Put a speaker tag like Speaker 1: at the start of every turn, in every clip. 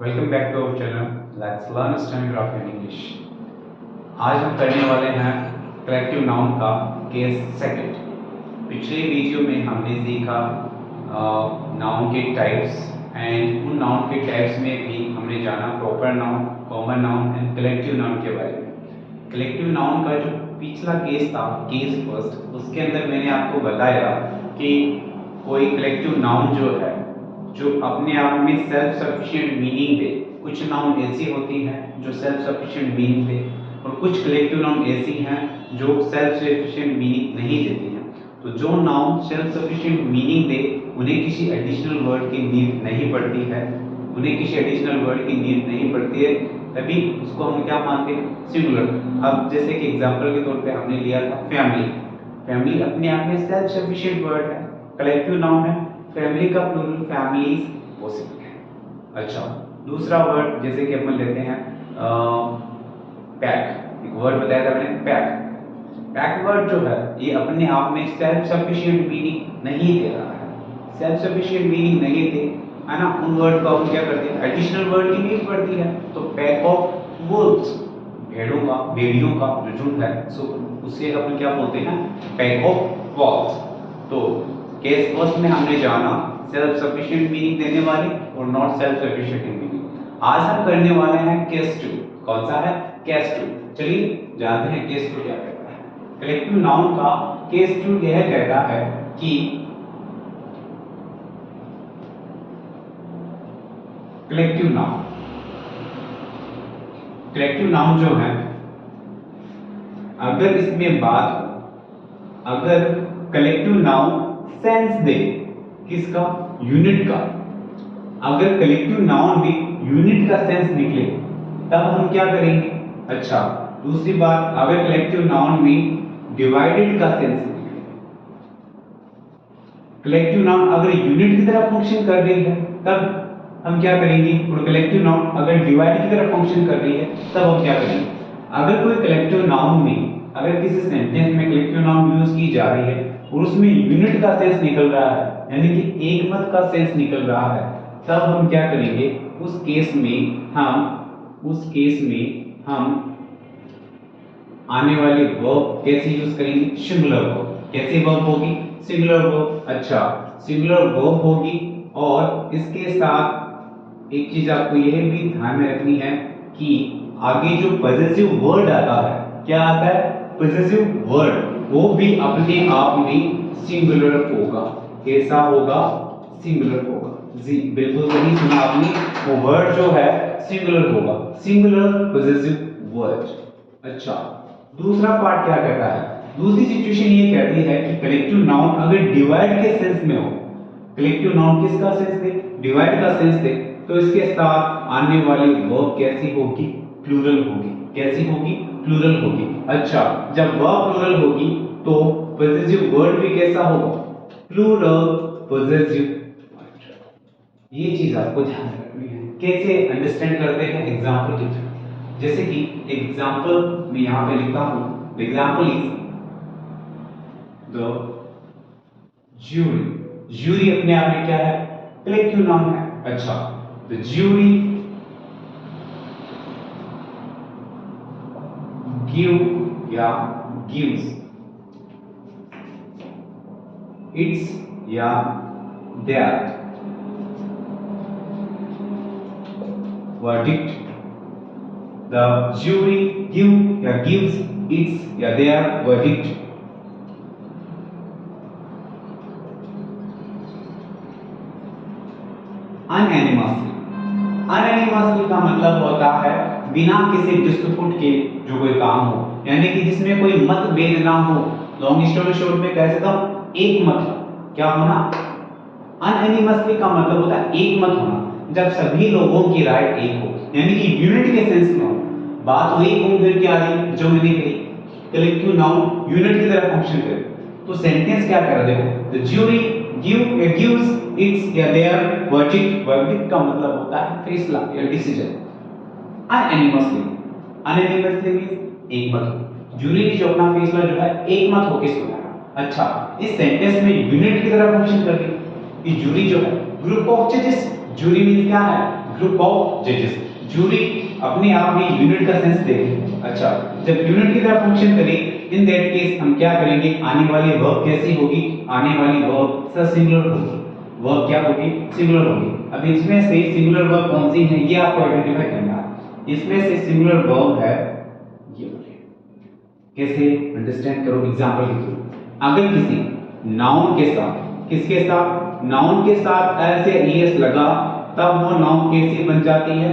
Speaker 1: Welcome back to our channel let's learn standard of in English. आज हम करने वाले हैं कलेक्टिव नाउन का केस सेकंड। पिछले वीडियो में हमने सीखा नाउन के टाइप्स एंड उन नाउन के टाइप्स में भी हमने जाना proper noun, common noun and collective noun के बारे में। कलेक्टिव नाउन का जो पिछला केस था, केस फर्स्ट, उसके अंदर मैंने आपको बताया कि कोई कलेक्टिव नाउन जो है जो अपने आप में सेल्फ सफिशिएंट मीनिंग दे। कुछ नाउन ऐसी होती हैं जो सेल्फ सफिशिएंट मीनिंग दे और कुछ कलेक्टिव नाउन ऐसी हैं जो सेल्फ सफिशिएंट मीनिंग नहीं देती हैं। तो जो नाउन सेल्फ सफिशिएंट मीनिंग दे उन्हें किसी एडिशनल वर्ड की नीड नहीं पड़ती है, तभी उसको हम क्या मानते हैं, सिंगुलर। अब जैसे कि एग्जांपल के तौर पे हमने लिया था फैमिली। फैमिली अपने आप में सेल्फ सफिशिएंट वर्ड है, कलेक्टिव नाउन है। फैमिली का प्लूरल फैमिलीज पॉसिबल है। अच्छा, दूसरा वर्ड जैसे कि अपन लेते हैं पैक। एक वर्ड बताया था मैंने, पैक। पैक वर्ड जो है ये अपने आप में सेल्फ सफिशिएंट मीनिंग नहीं दे रहा है, सेल्फ सफिशिएंट मीनिंग नहीं दे, है ना। उन वर्ड को हम क्या करते हैं, एडिशनल वर्ड की नीड पड़ती है। तो पैक ऑफ वुल्व्स, भेड़ियों का जो झुंड है, सो उसे अपन क्या बोलते हैं, पैक ऑफ वॉल्स। तो केस फर्स्ट में हमने जाना सेल्फ सफिशिएंट मीनिंग देने वाले और नॉट सेल्फ सफिशिएंट मीनिंग। आज हम करने वाले हैं केस टू। कौन सा है, केस टू। चलिए जानते हैं केस टू क्या कहता है। कलेक्टिव नाउन का केस टू यह कहता है कि कलेक्टिव नाउन जो है, अगर इसमें बात हो, अगर कलेक्टिव नाउन सेंस दे, किसका, यूनिट का। अगर कलेक्टिव नाउन में यूनिट का सेंस निकले तब हम क्या करेंगे। अच्छा, दूसरी बात, अगर कलेक्टिव नाउन में डिवाइडेड का सेंस निकले, कलेक्टिव नाउन अगर यूनिट की तरह फंक्शन कर रही है तब हम क्या करेंगे, और कलेक्टिव नाउन अगर डिवाइड की तरह फंक्शन कर रही है तब हम क्या करेंगे। अगर कोई कलेक्टिव नाउन में, अगर किसी सेंटेंस में कलेक्टिव नाउन यूज की जा रही है और उसमें यूनिट का सेंस निकल रहा है, यानी कि एकमत का सेंस निकल रहा है, तब हम क्या करेंगे, उस केस में हम आने वाले वर्ब कैसे यूज करेंगे, सिंगुलर वर्ब। कैसे वर्ब होगी, सिंगुलर वर्ब। अच्छा, सिंगुलर वर्ब होगी और इसके साथ एक चीज आपको यह भी ध्यान में रखनी है कि आगे जो पॉजेसिव वर्ड आता है, क्या आता है, पॉजेसिव वर्ड, वो भी अपने आप में सिंगुलर होगा। कैसा होगा, सिंगुलर होगा। जी बिल्कुल सही सुना आपने, वो वर्ड जो है सिंगुलर होगा, सिंगुलर पॉजेसिव वर्ड। अच्छा, दूसरा पार्ट क्या कहता है, दूसरी सिचुएशन ये कहती है कि कलेक्टिव नाउन अगर डिवाइड के सेंस में हो, कलेक्टिव नाउन किसका सेंस दे, डिवाइड का सेंस दे, तो इसके साथ आने वाली वर्ब कैसी होगी, प्लूरल होगी। कैसी होगी, प्लूरल होगी। अच्छा, जब वर्ब प्लूरल होगी तो पॉजेसिव वर्ड भी कैसा होगा, प्लूरल पॉजेसिव। ये चीज आपको ध्यान रखनी है। कैसे अंडरस्टैंड करते हैं, एग्जांपल के थ्रू। जैसे कि एग्जांपल मैं यहां पे लिखता हूं, the example is the jury. Jury अपने आप में क्या है, कलेक्टिव नाउन है। अच्छा, द ज्यूरी गिव या गिव्स इट्स या there verdict. The jury gives its या their verdict. Unanimously. Unanimously का मतलब होता है बिना किसी डिस्प्यूट के जो कोई काम हो, यानी कि जिसमें कोई मतभेद ना हो। लॉन्ग स्टोरी शॉर्ट में कह सकता हूं, एक मत क्या होना। अनएनिमसली का मतलब होता है एक मत होना, जब सभी लोगों की राय एक हो, यानी कि यूनिट के सेंस में हो। बात वही घूम फिर के आ रही जो मैंने कही, कलेक्टिव नाउन यूनिट की तरह फंक्शन करे। तो सेंटेंस क्या कर रहा है, देखो, द ज्यूरी गिव्स इट्स या देयर वर्डिक्ट। वर्डिक्ट का मतलब होता है फैसला या डिसीजन। अनएनिमसली मींस एक मत। ज्यूरी ने जो अपना फैसला जो है एक मत होकर सुनाया। अच्छा, इस सेंटेंस में यूनिट की तरह फंक्शन कर रही है। ये ज्यूरी जो है ग्रुप ऑफ जजेस, ज्यूरी मींस क्या है, ग्रुप ऑफ जजेस। जूरी अपने आप में यूनिट का सेंस देगी। अच्छा, जब यूनिट की तरह फंक्शन करे, इन दैट केस हम क्या करेंगे, आने वाली वर्ब कैसी होगी, आने वाली वर्ब सिंगुलर होगी। वर्ब क्या होगी, सिंगुलर होगी। अब इसमें से सिंगुलर वर्ब कौन सी है ये आपको आइडेंटिफाई करना है। इसमें से सिंगुलर वर्ब है ये वाली। कैसे, अंडरस्टैंड करो एग्जांपल के थ्रू। अगर किसी नाउन के साथ, किसके साथ, नाउन के साथ एस या ईएस लगा, तब वो नाउन कैसी बन जाती है,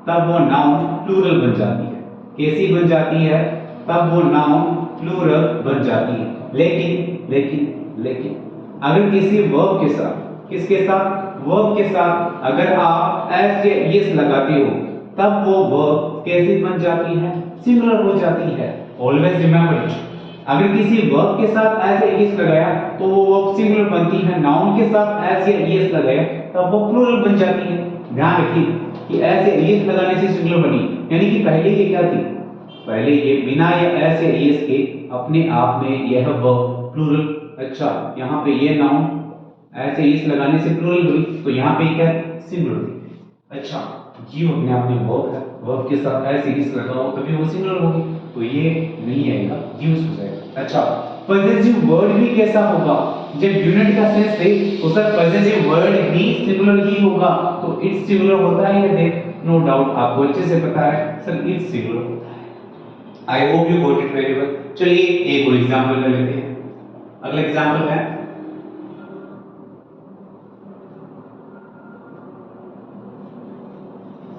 Speaker 1: तब वो नाउन प्लूरल बन जाती है। कैसी बन जाती है, तब वो नाउन प्लूरल बन जाती है। लेकिन लेकिन लेकिन अगर किसी वर्ब के साथ, किसके साथ, वर्ब के साथ अगर आप एस या ईएस लगाते हो, तब वो वर्ब कैसी बन जाती है, सिंगुलर हो जाती है। Always remember it. अगर किसी वर्ब के साथ एस या ईएस लगाया तो वो वर्ब सिंगुलर बनती है, नाउन के साथ एस या ईएस लगाया तब वो प्लूरल बन जाती है। ध्यान रखिए कि एस या ईएस लगाने से सिंगुलर बनी, यानी कि पहले ये क्या थी, पहले ये बिना या एस या ईएस के अपने आप में यह वर्ब प्लूरल। अच्छा, यहाँ पे ये नाउन एस या ईएस लगाने से प्लूरल हुई, तो यहाँ पे क्या सिंगुलर थी। अच्छा, ये अपने आप में वर्ब है, वर्ब के साथ एस या ईएस लगा हो तभी वो सिंगुलर होगी, तो ये नहीं आएगा, यूज हो जाएगा। अच्छा, पॉसेसिव वर्ड भी कैसा होगा, जब यूनिट का सेंस है तो सर पॉसेसिव वर्ड भी सिंगुलर ही होगा। तो इट्स सिंगुलर होता है या देख, नो डाउट आपको अच्छे से पता है सर इट्स सिंगुलर होता है। आई hope you got it very well. चलिए एक और एग्जांपल ले लेते हैं। अगला एग्जांपल है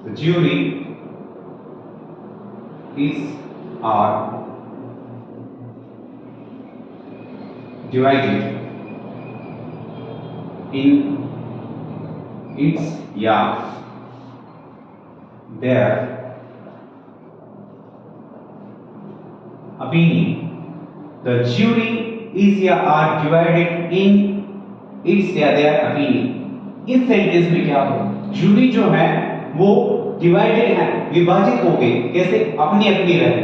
Speaker 1: the jury is are divided in its या their opinion. The jury is या are divided in its या their opinion. इस सेंटेंस में क्या हो, जूरी जो है वो डिवाइडेड है, विभाजित हो गई। कैसे, अपनी अपनी रहे।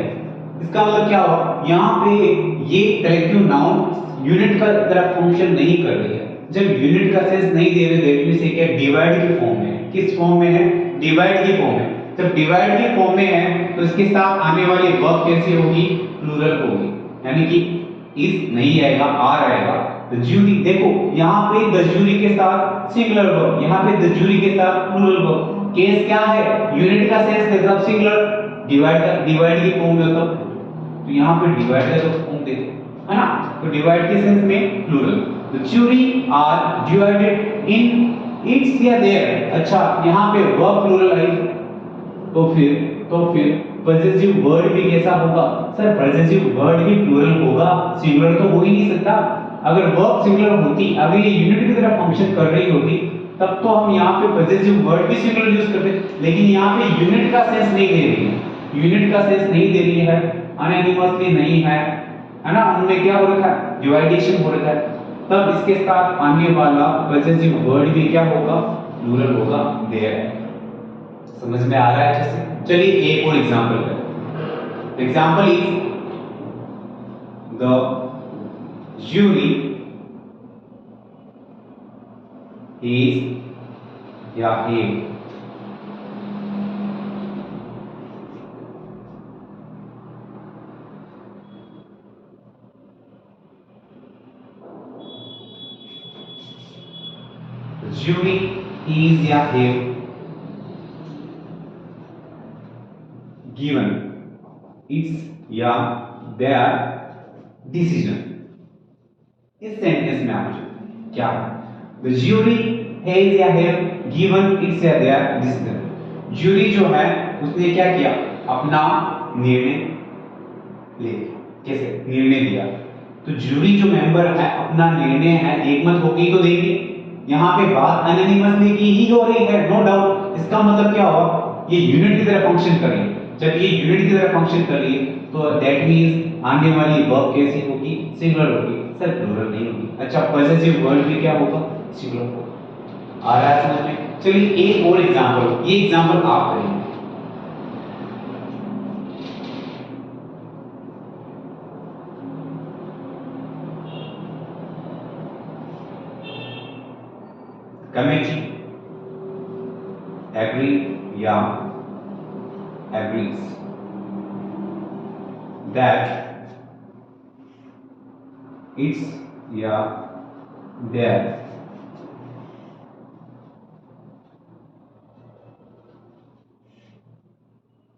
Speaker 1: इसका मतलब क्या हुआ, यहाँ पे ये कलेक्टिव नाउन यूनिट का तरह फंक्शन नहीं कर रही है। जब यूनिट का सेंस नहीं दे रहे, देखने से क्या डिवाइड की फॉर्म में, किस फॉर्म में है, डिवाइड की फॉर्म में। जब डिवाइड की फॉर्म में है तो इसके साथ आने वाली वर्ब कैसी होगी, प्लूरल होगी, यानी कि इस नहीं आएगा, आर आएगा। द ज्यूरी, देखो यहाँ पे द ज्यूरी के साथ सिंगुलर वर्ब, यहाँ पे द ज्यूरी के साथ प्लूरल वर्ब। केस क्या है, यूनिट का सेंस है तब सिंगुलर, डिवाइड की फॉर्म में तब, तो यहाँ पे डिवाइड का फॉर्म देते है ना, तो डिवाइड के सेंस में plural. The jury are divided in its या देयर। अच्छा, यहाँ पे वर्ब प्लूरल आई, तो फिर पॉसेसिव वर्ड भी कैसा होगा, सर पॉसेसिव वर्ड भी प्लूरल होगा, सिंगुलर तो हो ही नहीं सकता। अगर वर्ब सिंगुलर होती, अगर ये यूनिट की तरह फंक्शन कर रही होती, तब तो हम यहाँ पे पॉसेसिव वर्ड भी सिंगुलर यूज करते, लेकिन यहाँ पे यूनिट का सेंस नहीं दे रही है, यूनिट का सेंस नहीं दे रही है, अनएनिमसली नहीं है ना, उनमें क्या हो रखा है, डिवाइडेशन हो रखा है, तब इसके साथ आने वाला पॉसेसिव वर्ड भी क्या होगा, प्लूरल होगा, देयर। समझ में आ रहा है अच्छे से। चलिए एक और एग्जांपल करें। Example is the jury is या a jury is या a given its या their decision। इस सेंटेंस में आप क्या है, द ज्यूरी हैज या हैव गिवन इट्स या देयर डिसीजन। ज्यूरी जो है उसने क्या किया, अपना निर्णय ले, कैसे निर्णय दिया, तो ज्यूरी जो मेंबर है अपना निर्णय है एकमत होकर तो देंगे। यहाँ पे बात एनोनिमसली की ही हो रही है, नो डाउट। इसका मतलब क्या हुआ, ये यूनिट की तरह फंक्शन कर रही है। जब ये यूनिट की तरह फंक्शन कर रही है तो दैट मींस आने वाली वर्ब कैसी होगी, सिंगुलर होगी, सर प्लूरल नहीं होगी। अच्छा, पॉसेसिव वर्ड भी क्या होगा, सिंगुलर होगा। आ रहा है समझ में। चलिए एक और एग्जांपल, ये एग्जांपल आप करेंगे। committee एग्री या एग्रीज दैट इट्स या देयर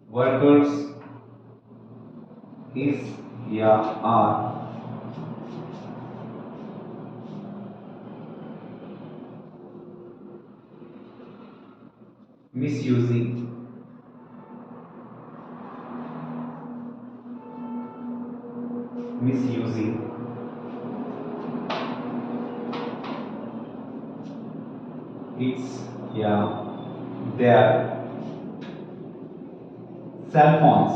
Speaker 1: वर्कर्स इज या आर misusing its या their cell phones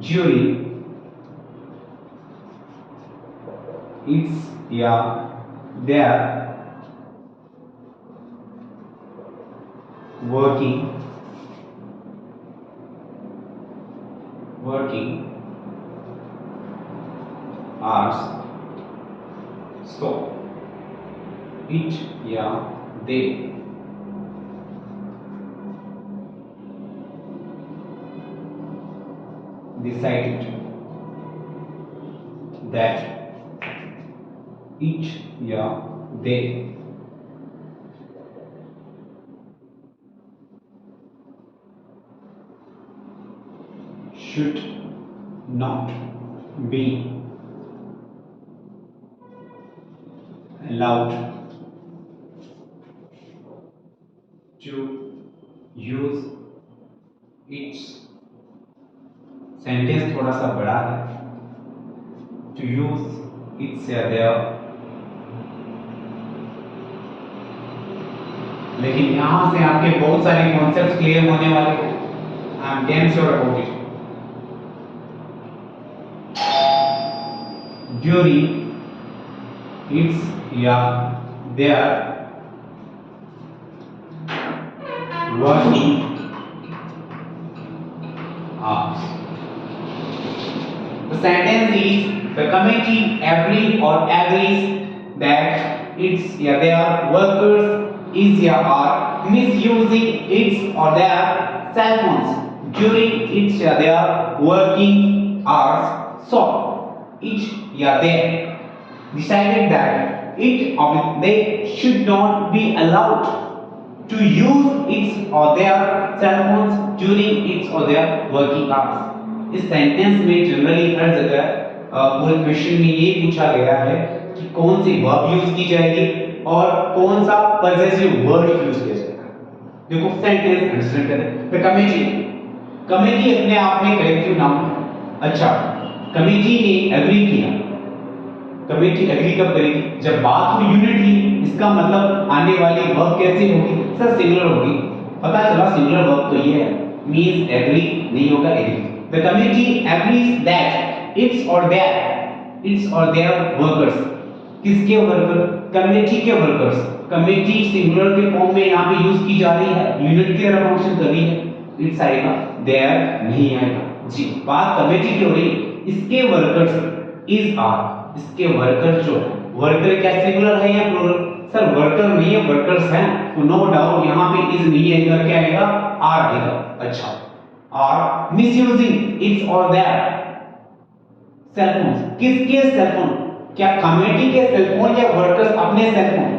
Speaker 1: during its या their working hours so it या they decided that it या they should not be allowed to use its sentence थोड़ा सा बड़ा है to use its या their लेकिन यहां से आपके बहुत सारे कॉन्सेप्ट्स क्लियर होने वाले हैं I am damn sure about it during its या their working hours. The sentence is the committee agree or agrees that its या their workers is या are misusing its or their cell phones during its या their working hours. So it या they decided that it or they should not be allowed to use its or their cell phones during its or their working hours. इस sentence में generally हर जगह पूरे question में ये पूछा गया है कि कौन सी वर्ब यूज की जाएगी और कौन सा पजेसिव वर्ड यूज किया जाएगा। देखो सेंटेंस अंडरस्टैंड करें। द कमेटी अपने आप में कलेक्टिव नाउन है। अच्छा, कमेटी ने एग्री किया। कमेटी एग्री कब करेगी? जब बात हो यूनिट की। इसका मतलब आने वाली वर्ब कैसे होगी? सर सिंगुलर होगी। पता चला सिंगुलर वर्ब तो ये है, मींस एग्री नहीं होगा agree. The committee agrees that its और देयर वर्कर्स, किसके वर्कर? कमेटी के वर्कर्स। कमेटी सिंगुलर के फॉर्म में यहां पे यूज की जा रही है, यूनिट की तरह फंक्शन कर रही है। इट्स आएगा, देयर नहीं आएगा जी। बात कमेटी की हो रही, इसके वर्कर्स इज आर, इसके वर्कर जो वर्कर क्या सिंगुलर है या प्लूरल? सर वर्कर नहीं है, वर्कर्स हैं, तो नो डाउट यहां पे इज नहीं आएगा, क्या आएगा? आर आएगा। अच्छा, आर मिसयूजिंग इट्स और देयर सेल फोन, किसके सेल फोन? क्या कमेटी के सेल फोन या वर्कर्स अपने सेल फोन?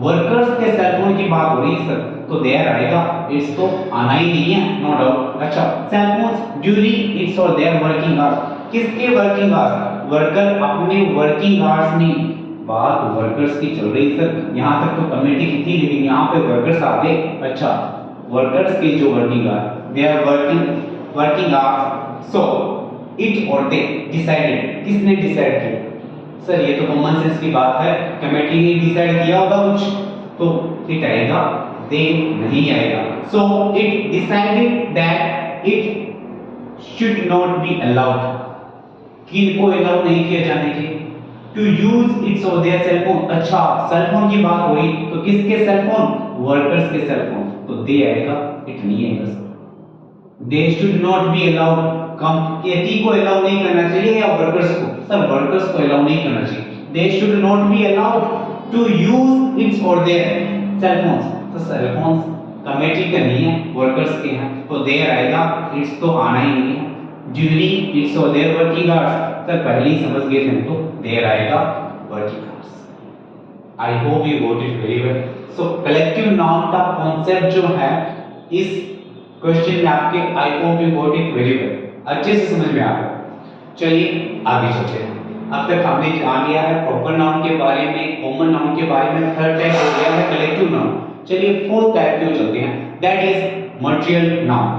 Speaker 1: वर्कर्स के सेल फोन की बात हो रही है सर, तो देयर आएगा, इट्स तो आना ही नहीं है, नो डाउट। अच्छा, सेल फोन ड्यूरिंग इट्स और देयर वर्किंग आवर्स, किसके वर्किंग आवर्स? वर्कर अपने वर्किंग आवर्स में। बात वर्कर्स की चल रही सर, यहां तक तो कमेटी की थी, लेकिन यहां पे वर्कर्स आ गए। अच्छा, वर्कर्स के जो working hours, they are working hours, so it और दे डिसाइडेड, किसने डिसाइड किया? सर ये तो कॉमन सेंस की बात है, कमेटी ने डिसाइड किया होगा कुछ, तो इट आएगा, दे नहीं आएगा। So it decided that it should not be allowed, किनको अलाउ नहीं किया जाने के, टू यूज इट्स और देयर सेल फोन। अच्छा, सेल फोन की बात हो रही, तो किसके सेल फोन? वर्कर्स के सेल फोन, तो दे आएगा, इट नहीं आएगा sir. They should not be allowed, committee को अलाउ नहीं करना चाहिए या वर्कर्स को? सर वर्कर्स को अलाउ नहीं करना चाहिए। They should not be allowed to use its और देयर, सेलफोन्स, तो सेलफोन्स कमेटी का नहीं है, वर्कर्स के हैं, तो देयर आएगा, इट्स तो आना ही नहीं है। ड्यूरिंग इट्स और देयर वर्किंग आवर्स, सर पहले ही समझ गए थे, तो देयर आएगा working hours. I hope you got it very well. So collective noun का कॉन्सेप्ट जो है इस क्वेश्चन में आपके, आई hope you got it very well, अच्छे से समझ में आ गया। चलिए आगे चलते हैं। अब तक हमने जान लिया है प्रॉपर नाउन के बारे में, कॉमन नाउन के बारे में, थर्ड टाइप हो गया है कलेक्टिव नाउन। चलिए फोर्थ टाइप की ओर चलते हैं, दैट इज मटेरियल नाउन।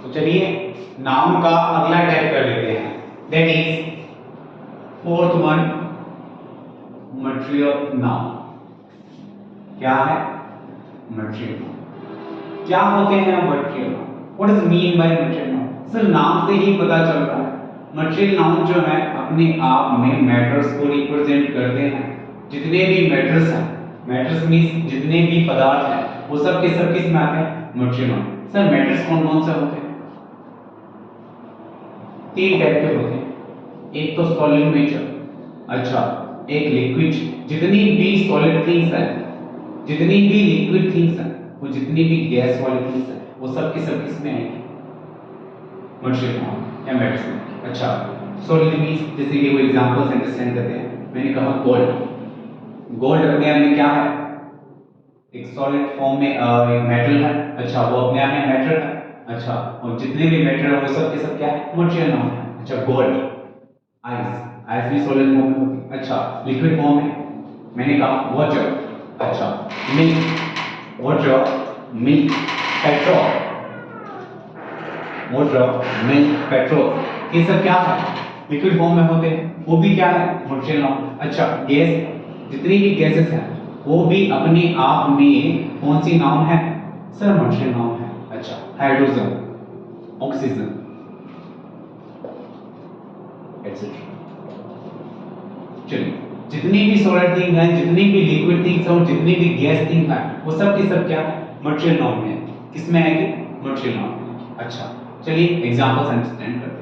Speaker 1: तो चलिए नाउन का अगला टाइप कर लेते हैं, that is fourth one, material noun. क्या है मटेरियल नाउन? क्या होते हैं material noun? What is mean by material noun? Sir नाम से ही पता चलता है, मटेरियल नाउन जो है अपने आप में मैटर्स को रिप्रेजेंट करते हैं। जितने भी मैटर्स हैं, मैटर्स मींस जितने भी पदार्थ हैं, वो सब के सब किस में आते हैं? Material noun. सर मैटर्स कौन कौन से होते हैं? तीन टाइप के होते हैं, एक तो सॉलिड मैटर, अच्छा एक लिक्विड। जितनी भी सॉलिड थिंग्स हैं, जितनी भी लिक्विड थिंग्स हैं, वो जितनी भी गैस वाली थिंग्स हैं, वो सब के सब किसमें आएंगे? मटेरियल नाउन या मैटर्स में। अच्छा सॉलिड मींस जैसे कि वो एग्जांपल्स अंडरस्टैंड करते हैं। मैंने कहा गोल्ड, गोल्ड अपने आप में क्या है? एक सॉलिड फॉर्म में एक मेटल है, अच्छा वो अपने आप में मैटर है, अच्छा और जितने भी मैटर है वो सब के सब क्या है? मटेरियल नाउन है। अच्छा गोल्ड, आइस, आइस भी सॉलिड फॉर्म में होती है, अच्छा लिक्विड फॉर्म में मैंने कहा वाटर, अच्छा milk, water milk petrol, water milk petrol, ये सब क्या है? लिक्विड फॉर्म में होते हैं, वो भी क्या है? Material noun. अच्छा गैस, जितनी भी गैसेस हैं वो भी अपने आप में कौन सी नाउन है? सर मटेरियल नाउन है। अच्छा हाइड्रोजन, ऑक्सीजन एटसेट्रा। चलिए जितनी भी सॉलिड थिंग है, जितनी भी लिक्विड थिंग्स हैं और जितनी भी गैस थिंग है, वो सब की सब क्या है? मटेरियल नाउन है। किसमें आएगी? मटेरियल नाउन में। अच्छा चलिए एग्जांपल्स अंडरस्टैंड करते हैं।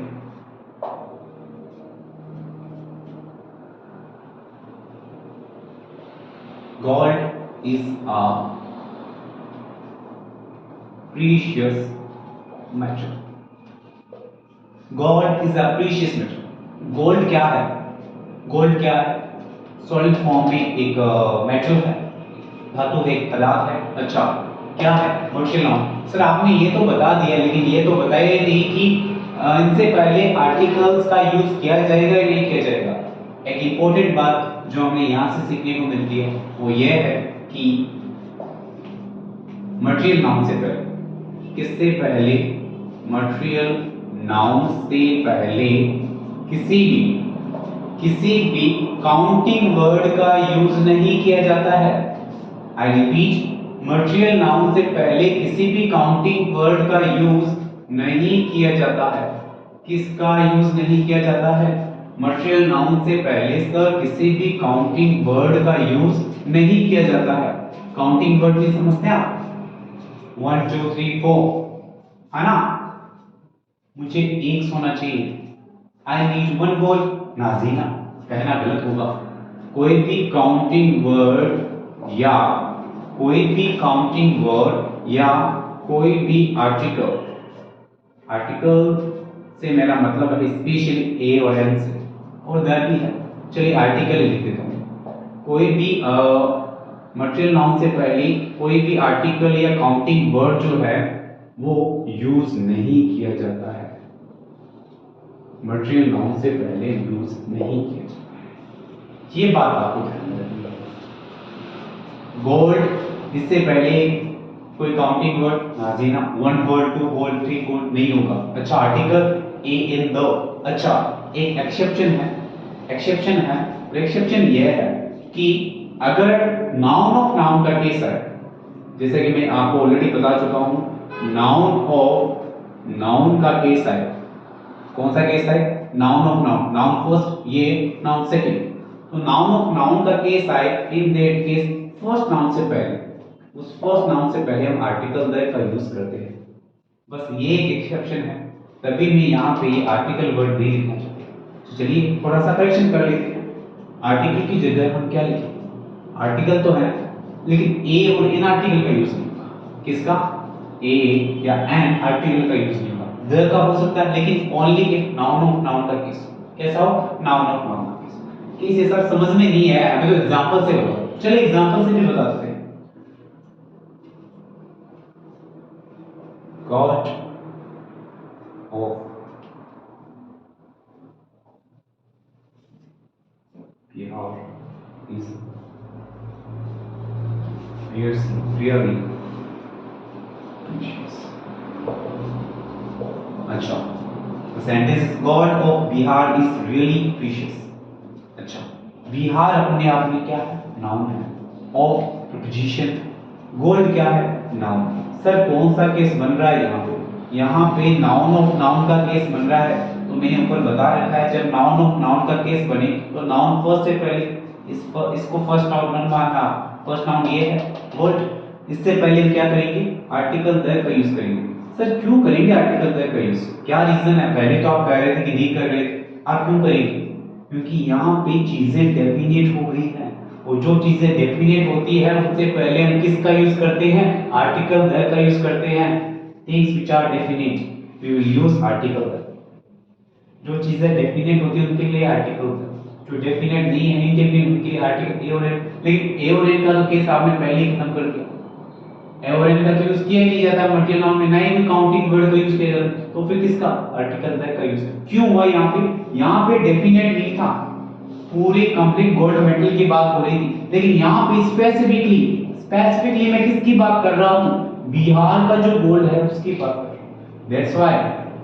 Speaker 1: Gold is a precious metal. Gold is a precious metal. Gold क्या है? Gold क्या है? सॉलिड फॉर्म में एक मेटल है, धातु है, एक पदार्थ है। अच्छा क्या है? Material noun. सर आपने ये तो बता दिया, लेकिन ये तो बताया नहीं कि इनसे पहले आर्टिकल्स का यूज किया जाएगा या नहीं किया जाएगा। एक इंपॉर्टेंट बात जो हमें यहाँ से सीखने को मिलती है वो ये है कि मटेरियल नाउन से पहले, किससे पहले? मटेरियल नाउन से पहले किसी भी काउंटिंग वर्ड का यूज नहीं किया जाता है। आई रिपीट, मटेरियल नाउन से पहले किसी भी काउंटिंग वर्ड का यूज नहीं किया जाता है। किसका यूज नहीं किया जाता है? मटेरियल नाउन से पहले सर किसी भी काउंटिंग वर्ड का यूज नहीं किया जाता है। काउंटिंग वर्ड भी समझते हैं आप? 1 2 3 4 है ना? मुझे एक सोना चाहिए, आई नीड 1 गोल्ड। नाजीना कहना गलत होगा। कोई भी काउंटिंग वर्ड या कोई भी आर्टिकल, से मेरा मतलब है स्पेशली ए और एन से, और दैट भी है। चलिए आर्टिकल लिख देता हूँ। कोई भी मटेरियल नाउन से पहले कोई भी आर्टिकल या काउंटिंग वर्ड जो है वो यूज नहीं किया जाता है। मटेरियल नाउन से पहले यूज नहीं किया जाता है, ये बात आपको ध्यान में रखनी है। गोल्ड, इससे पहले कोई काउंटिंग वर्ड ना जीना, 1 गोल्ड 2 गोल्ड 3 गोल्ड नहीं होगा। अच्छा, आर्टिकल ए इन द। अच्छा, एक एक्सेप्शन है और एक्सेप्शन ये है कि अगर नाउन ऑफ नाउन का केस है, जैसे कि मैं आपको ऑलरेडी बता चुका हूं, नाउन ऑफ नाउन का केस है। कौन सा केस है? Noun of noun, noun first, ये नाउन सेकंड। तो नाउन ऑफ नाउन का केस है, in that case first noun से पहले, उस फर्स्ट नाउन से पहले हम आर्टिकल द का यूज करते हैं। बस ये एक एक्सेप्शन है, तभी मैं यहाँ पे ये आर्टिकल वर्ड नहीं लिखना चाहता। तो चलिए थोड़ा सा करेक्शन कर लेते हैं। आर्टिकल की जगह हम क्या लिखें? आर्टिकल तो है लेकिन ए और एन आर्टिकल का यूज नहीं होगा। किसका? ए या एन आर्टिकल का यूज नहीं होगा। द का हो सकता है लेकिन only if noun of noun का केस। कैसा हो? नाउन ऑफ नाउन का केस। केस ऐसा समझ में नहीं आया हमें, तो एग्जांपल से बताओ। चलिए एग्जांपल से भी बताते हैं। God of Bihar is really precious. अच्छा, the sentence is God of Bihar is really precious. अच्छा, बिहार अपने आप में क्या है? नाउन है। ऑफ प्रीपोजिशन, गोल्ड क्या है? नाउन। सर कौन सा केस बन रहा है यहाँ पे? यहाँ पे नाउन ऑफ नाउन का केस बन रहा है। तो मैंने ऊपर बता रखा है, जब नाउन ऑफ नाउन का केस बने तो नाउन फर्स्ट से पहले इसको फर्स्ट नाउन बनवाना। फर्स्ट नाउन ये है गोल्ड। इससे पहले हम क्या करेंगे? आर्टिकल द का यूज करेंगे। सर क्यों करेंगे आर्टिकल द का यूज? क्या रीजन है? पहले तो आप कह रहे थे कि नहीं कर रहे, आप क्यों करेंगे? क्योंकि यहाँ पे चीजें डेफिनेट हो गई हैं, और जो चीजें डेफिनेट होती है उससे पहले हम किसका यूज करते हैं? आर्टिकल द का यूज करते हैं। Things which are definite we will use article the. जो चीजें डेफिनेट होती है उनके लिए आर्टिकल द, जो डेफिनेट नहीं है, इनडेफिनेट, उनके लिए आर्टिकल ए और एन। लेकिन ए और एन का तो केस आपने पहले ही खत्म कर दिया। ए और एन का तो यूज किया ही नहीं जाता मटेरियल नाउन में, ना ही काउंटिंग वर्ड का यूज किया जाता। तो फिर किसका? आर्टिकल द का यूज क्यों हुआ यहाँ पे? यहाँ पे डेफिनेट नहीं था, पूरे कंप्लीट गोल्ड मेडल की बात हो रही थी, लेकिन यहाँ पे स्पेसिफिकली मैं किसकी बात कर रहा हूँ? बिहार का जो गोल्ड है उसकी बात कर रहा हूँ। That's why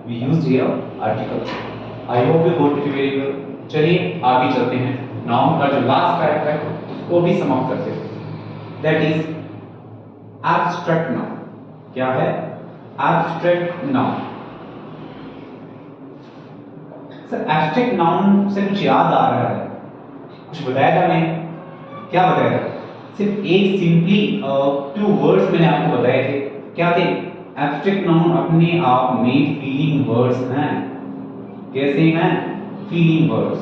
Speaker 1: we used here article. I hope you got it very well. चलिए आगे चलते हैं, नाउन का जो लास्ट टाइप है उसको भी समाप्त करते हैं। That is abstract noun. क्या है? Abstract noun. Sir abstract noun से कुछ याद आ रहा है? कुछ बताया था मैंने? क्या बताया था? सिर्फ एक सिंपली 2 वर्ड्स मैंने आपको बताए थे। क्या थे? एब्स्ट्रैक्ट नाउन अपने आप में फीलिंग वर्ड्स हैं। कैसे हैं? फीलिंग वर्ड्स,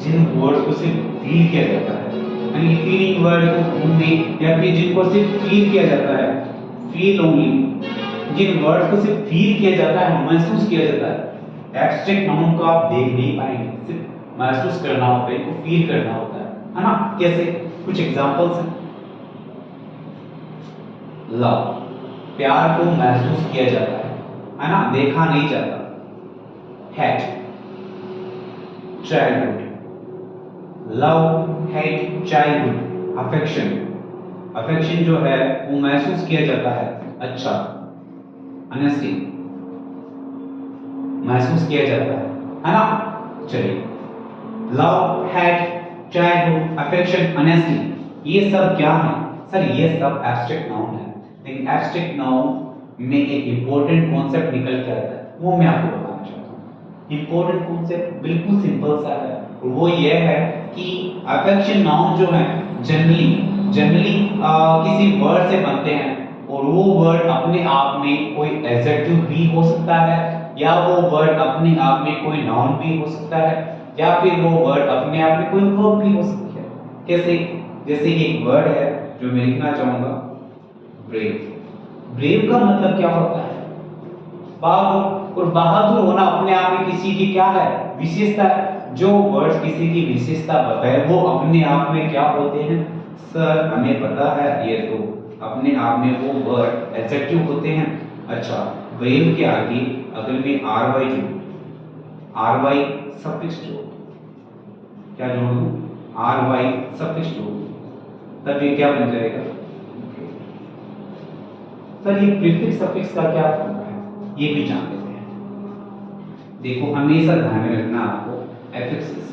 Speaker 1: जिन वर्ड्स को सिर्फ फील किया जाता है, यानी फीलिंग वर्ड को में, या फिर जिनको सिर्फ फील किया जाता है, फील ओनली, जिन वर्ड्स को सिर्फ फील किया जाता है, महसूस किया जाता है। एब्स्ट्रैक्ट नाउन को आप देख नहीं पाएंगे, सिर्फ महसूस करना होता है, इनको फील करना होता है ना? कैसे? कुछ एग्जांपल्स हैं। लव, प्यार को महसूस किया जाता है ना? देखा नहीं जाता। Hate, childhood, love, hate, childhood, affection, affection जो है वो महसूस किया जाता है। अच्छा, ऑनेस्टी महसूस किया जाता है ना? चलिए, love, hate, childhood, affection, honesty, ये सब क्या है? सर ये सब एब्स्ट्रैक्ट नाउन है। लेकिन एब्स्ट्रैक्ट नाउन में एक इंपॉर्टेंट कॉन्सेप्ट निकल के आता है, वो मैं आपको बताना चाहता हूँ। इंपॉर्टेंट कॉन्सेप्ट बिल्कुल सिंपल सा है, वो ये है कि अफेक्शन नाउन जो है जनरली किसी वर्ड से बनते हैं, और वो वर्ड अपने आप में कोई एडजेक्टिव भी हो सकता है, या वो वर्ड अपने आप में कोई नाउन भी हो सकता है, या फिर वो वर्ड अपने आप में कोई वर्ब भी हो सकती है। कैसे? जैसे कि एक वर्ड है जो मैं लिखना चाहूंगा, ब्रेव। ब्रेव का मतलब क्या होता है? बहादुर। और बहादुर होना अपने आप में किसी की क्या है? विशेषता है। जो वर्ड्स किसी की विशेषता बताए वो अपने आप में क्या होते हैं? सर हमें पता है ये तो अपने आप में वो वर्ड एडजेक्टिव होते हैं। अच्छा, ब्रेव के आगे अगर मैं आर वाई जोड़, आर वाई सफिक्स जोड़, क्या जोड़ दूं, आर वाई सफिक्स जोड़, तब ये क्या बन जाएगा। सर ये प्रीफिक्स सफिक्स का क्या फर्क है ये भी जान लेते हैं। देखो हमेशा ध्यान में रखना आपको एफिक्सेस,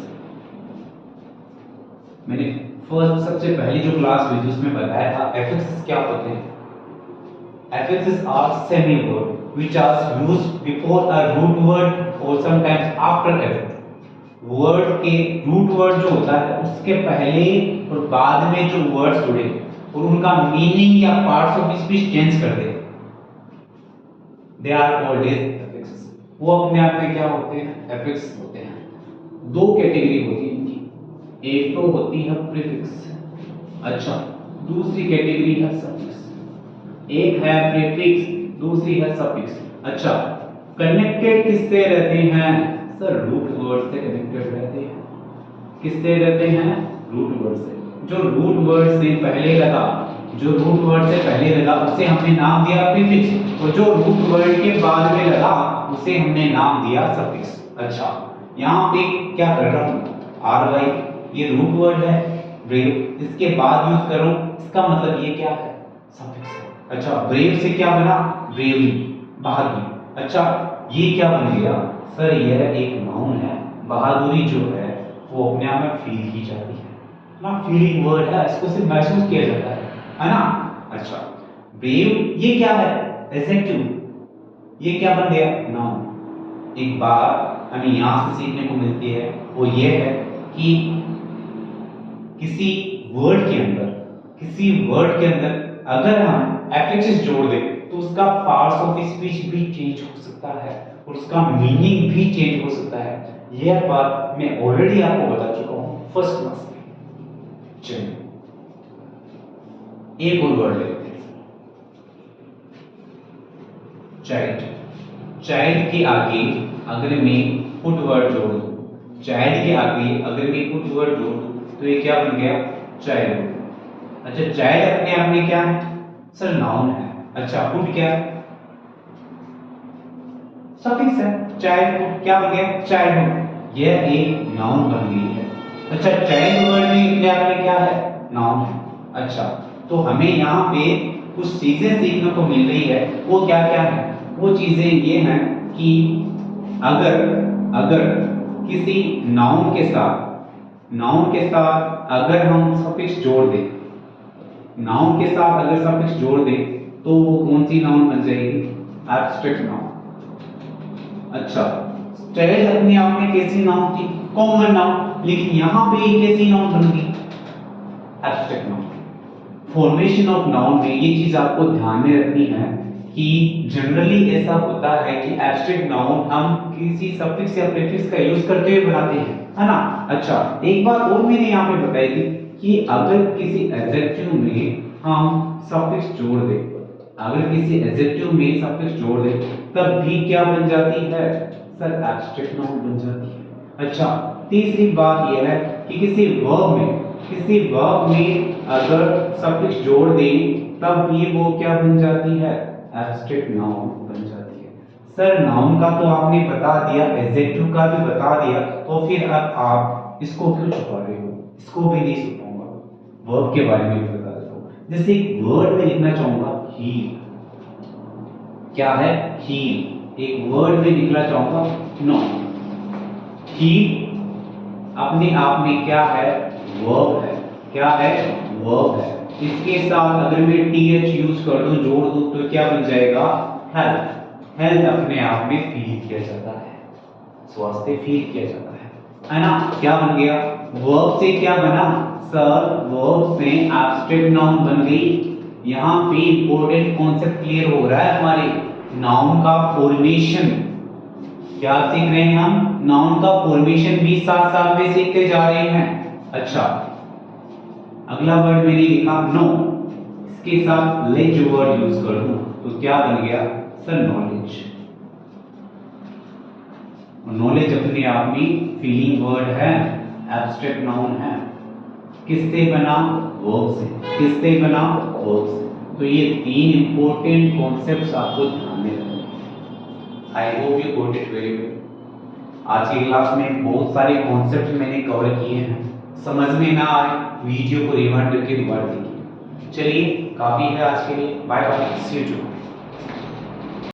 Speaker 1: मैंने फर्स्ट सबसे पहली जो क्लास हुई थी उसमें बताया था एफिक्सेस क्या होते हैं। Affixes are semi word which are used before a root word और समटाइम्स आफ्टर इट। वर्ड के रूट वर्ड जो होता है उसके पहले और बाद में जो वर्ड्स जुड़े और उनका मीनिंग या पार्ट्स ऑफ स्पीच चेंज कर दे, they are called as affixes. वो अपने आप में क्या होते हैं, एफिक्स होते हैं। दो कैटेगरी होती है इनकी, एक तो होती है प्रीफिक्स, अच्छा, दूसरी कैटेगरी है सफिक्स। एक है प्रीफिक्स, दूसरी है सफिक्स। अच्छा, कनेक्टेड किससे रहते हैं सर, रूट वर्ड से कनेक्टेड रहते हैं। किससे रहते हैं, रूट वर्ड से। जो रूट वर्ड से पहले लगा, जो रूट वर्ड से पहले लगा उसे हमने नाम दिया प्रीफिक्स, और जो रूट वर्ड के बाद में लगा उसे हमने नाम दिया सफिक्स। अच्छा, यहाँ पे क्या कर रहा हूँ, आर वाई ये रूट वर्ड है, ब्रेव इसके बाद यूज करूं, इसका मतलब ये क्या है, सफिक्स है। अच्छा, ब्रेव से क्या बना, ब्रेवली, बहादुरी। अच्छा, ये क्या बन गया सर, यह एक नाउन है। बहादुरी जो है वो अपने आप में फील की जाती है ना, फीलिंग वर्ड है, इसको सिर्फ महसूस किया जाता है ना। अच्छा, ब्रेव ये क्या है, एडजेक्टिव, ये क्या बन गया, नाउन। एक बात हमें यहां से सीखने को मिलती है वो ये है कि किसी वर्ड के अंदर अगर हम एफिक्सेस जोड़ दें तो उसका पार्ट्स ऑफ स्पीच भी चेंज हो सकता है और उसका मीनिंग भी चेंज हो सकता है। यह बात मैं ऑलरेडी आपको बता चुका हूं फर्स्ट क्लास में। चलिए एक और वर्ड लेते हैं, चाइल्ड। चाइल्ड के आगे अगर मैं पुट वर्ड जोड़ दूं, चाइल्ड के आगे अगर मैं पुट वर्ड जोड़ दूं तो ये क्या बन गया, चाइल्ड। अच्छा, चाइल्ड अपने आप में क्या है सर, नाउन है। अच्छा, पुट क्या है, सफिक्स है। चाइल्डहुड क्या बन गया, चाइल्डहुड, यह एक नाउन बन गई है। अच्छा, चाइल्ड वर्ड में अपने आप में क्या है, नाउन है। अच्छा, तो हमें यहाँ पे कुछ चीजें सीखने को मिल रही है, वो क्या क्या है, वो चीजें ये हैं कि अगर किसी नाउन के साथ अगर हम सफिक्स जोड़ दें, नाउन के साथ अगर सफिक्स जोड़ दें तो वो कौन सी नाउन बन जाएगी, एब्स्ट्रैक्ट नाउन। अच्छा, चाइल्ड अपने आप में कैसी नाउन थी, कॉमन नाउन, लेकिन यहां पे ये कैसी नाउन बन गई, abstract noun. Formation of noun में ये चीज आपको ध्यान में रखनी है कि जनरली ऐसा होता है कि एब्स्ट्रैक्ट नाउन हम किसी सफिक्स या प्रीफिक्स का यूज करते हुए बनाते हैं, है ना। अच्छा, एक बात और मैंने यहाँ पे बताई थी कि अगर किसी एडजेक्टिव में हम सफिक्स जोड़ दें, अगर किसी एडजेक्टिव में सफिक्स जोड़ दें तब भी क्या बन जाती है सर, एब्स्ट्रैक्ट नाउन बन जाती है। अच्छा, तीसरी बात यह है कि किसी वर्ब में अगर सफिक्स जोड़ दें तब भी वो क्या बन जाती है, एब्स्ट्रैक्ट नाउन बन जाती है। सर नाउन का तो आपने बता दिया, एडजेक्टिव का भी बता दिया, तो फिर अब आप इसको क्यों छुपा रहे हो, इसको भी नहीं छुपाऊंगा, वर्ब के बारे में भी बता देता हूं। जैसे एक वर्ड में लिखना चाहूंगा हील, क्या है, हील, एक वर्ड में लिखना चाहूंगा नो, हील अपने आप में क्या है, वर्ब है। क्या है, वर्ब है। इसके साथ अगर मैं th यूज कर दूं, जोड़ दूं तो क्या बन जाएगा, हेल्थ। हेल्थ अपने आप में फील किया जाता है, स्वास्थ्य फील किया जाता है ना। क्या बन गया, वर्ब से क्या बना सर, वर्ब से एब्स्ट्रैक्ट नाउन बन गई। यहां पे इंपॉर्टेंट कॉन्सेप्ट क्लियर हो रहा है हमारे, नाउन का फॉर्मेशन। क्या सीख रहे हैं हम, नाउन का फॉर्मेशन भी साथ साथ में सीखते जा रहे हैं। अच्छा, अगला वर्ड मैंने लिखा नो, इसके साथ लेज वर्ड यूज कर दूं तो क्या बन गया सर, नॉलेज। नॉलेज अपने आप में फीलिंग वर्ड है, एब्स्ट्रैक्ट नाउन है। किससे बना, वर्ब से। किससे बना? वर्ब से। तो ये 3 इंपॉर्टेंट कॉन्सेप्ट्स आपको ध्यान में रखने। आई hope you got it very well. आज की क्लास में बहुत सारे कॉन्सेप्ट मैंने कवर किए हैं। समझ में ना आए वीडियो को रिवाइंड करके दोबारा देखिए। चलिए काफी है आज के लिए। Bye bye, see you.